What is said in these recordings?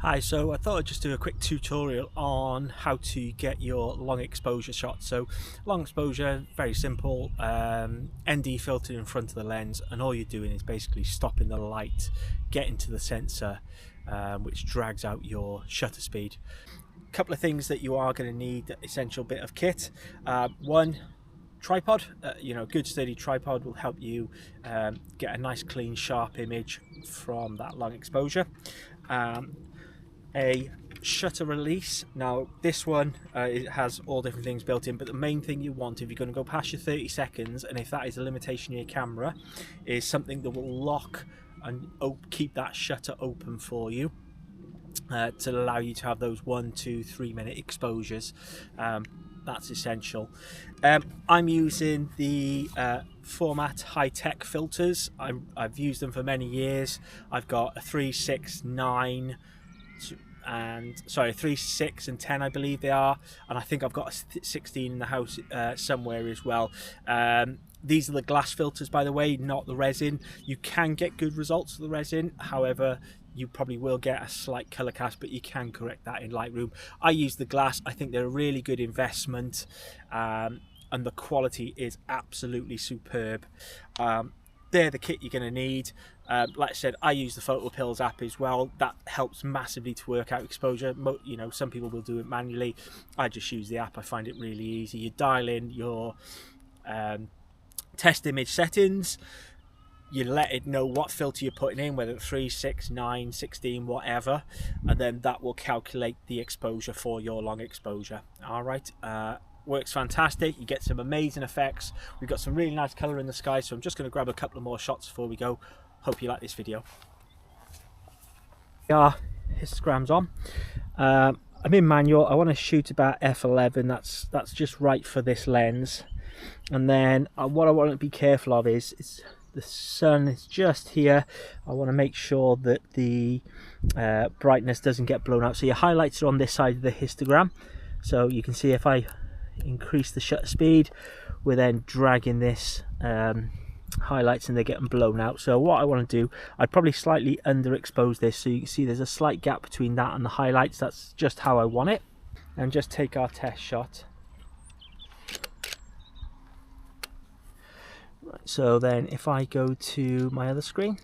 Hi, so I thought I'd just do a quick tutorial on how to get your long exposure shot. So long exposure, very simple, ND filter in front of the lens, and all you're doing is basically stopping the light, getting to the sensor, which drags out your shutter speed. A couple of things that you are going to need, essential bit of kit. One, tripod. Good sturdy tripod will help you get a nice clean sharp image from that long exposure. A shutter release. Now this one it has all different things built in, but the main thing you want if you're going to go past your 30 seconds, and if that is a limitation in your camera, is something that will lock and keep that shutter open for you, to allow you to have those 1, 2, 3 minute exposures. That's essential. I'm using the Format Hi-Tech filters. I've used them for many years. I've got a 3, 6, 9 and 3, 6 and 10 I believe they are, and I think I've got a 16 in the house somewhere as well. These are the glass filters, by the way, not the resin. You can get good results with the resin, however you probably will get a slight color cast, but you can correct that in Lightroom. I use the glass. I think they're a really good investment, and the quality is absolutely superb. They're the kit you're going to need. Like I said, I use the PhotoPills app as well. That helps massively to work out exposure. Some people will do it manually. I just use the app. I find it really easy. You dial in your test image settings. You let it know what filter you're putting in, whether it's 3, 6, 9, 16, whatever, and then that will calculate the exposure for your long exposure. All right. Works fantastic. You get some amazing effects. We've got some really nice color in the sky, so I'm just going to grab a couple of more shots before we go. Hope you like this video. Yeah, histogram's on. I'm in manual. I want to shoot about f11. That's just right for this lens. And then what I want to be careful of is the sun is just here. I want to make sure that the brightness doesn't get blown out. So your highlights are on this side of the histogram. So you can see if I increase the shutter speed, we're then dragging this highlights and they're getting blown out. So what I want to do, I'd probably slightly underexpose this, so you can see there's a slight gap between that and the highlights. That's just how I want it. And just take our test shot. Right, so then if I go to my other screen,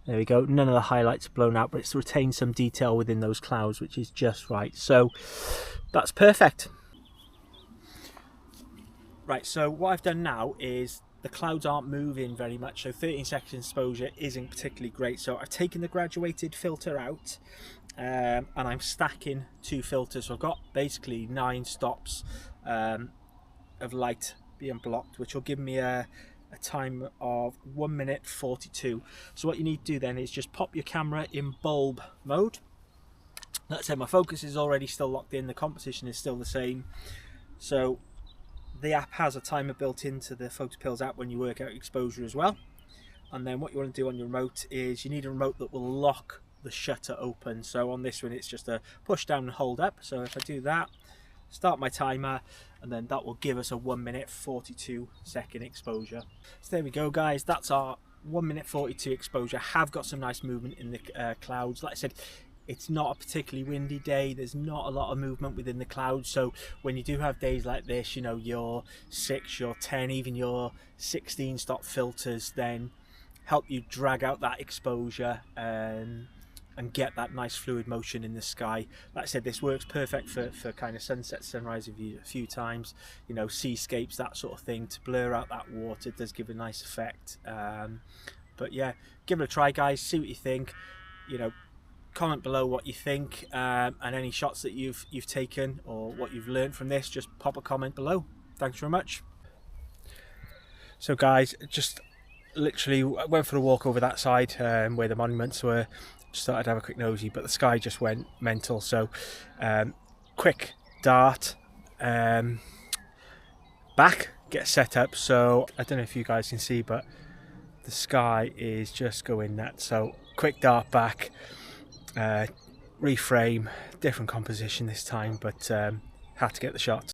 there we go, none of the highlights are blown out, but it's retained some detail within those clouds, which is just right. So that's perfect. Right, so what I've done now is the clouds aren't moving very much, so 13 seconds exposure isn't particularly great. So I've taken the graduated filter out, and I'm stacking 2 filters. So I've got basically 9 stops of light being blocked, which will give me a time of 1 minute 42. So what you need to do then is just pop your camera in bulb mode. Let's say my focus is already still locked in, the composition is still the same. So the app has a timer built into the PhotoPills app when you work out exposure as well. And then what you want to do on your remote is you need a remote that will lock the shutter open. So on this one it's just a push down and hold up. So if I do that, start my timer, and then that will give us a 1 minute 42 second exposure. So there we go, guys, that's our 1 minute 42 exposure. Have got some nice movement in the clouds. Like I said, it's not a particularly windy day, there's not a lot of movement within the clouds, so when you do have days like this, your 6, your 10, even your 16 stop filters then help you drag out that exposure and get that nice fluid motion in the sky. Like I said, this works perfect for kind of sunset, sunrise a few times, seascapes, that sort of thing, to blur out that water. It does give a nice effect. But yeah, give it a try, guys, see what you think. Comment below what you think, and any shots that you've taken or what you've learned from this. Just pop a comment below. Thanks very much. So guys, just literally went for a walk over that side where the monuments were. Just thought I'd have a quick nosy, but the sky just went mental. So quick dart back, get set up. So I don't know if you guys can see, but the sky is just going nuts. So quick dart back, reframe, different composition this time, but had to get the shot.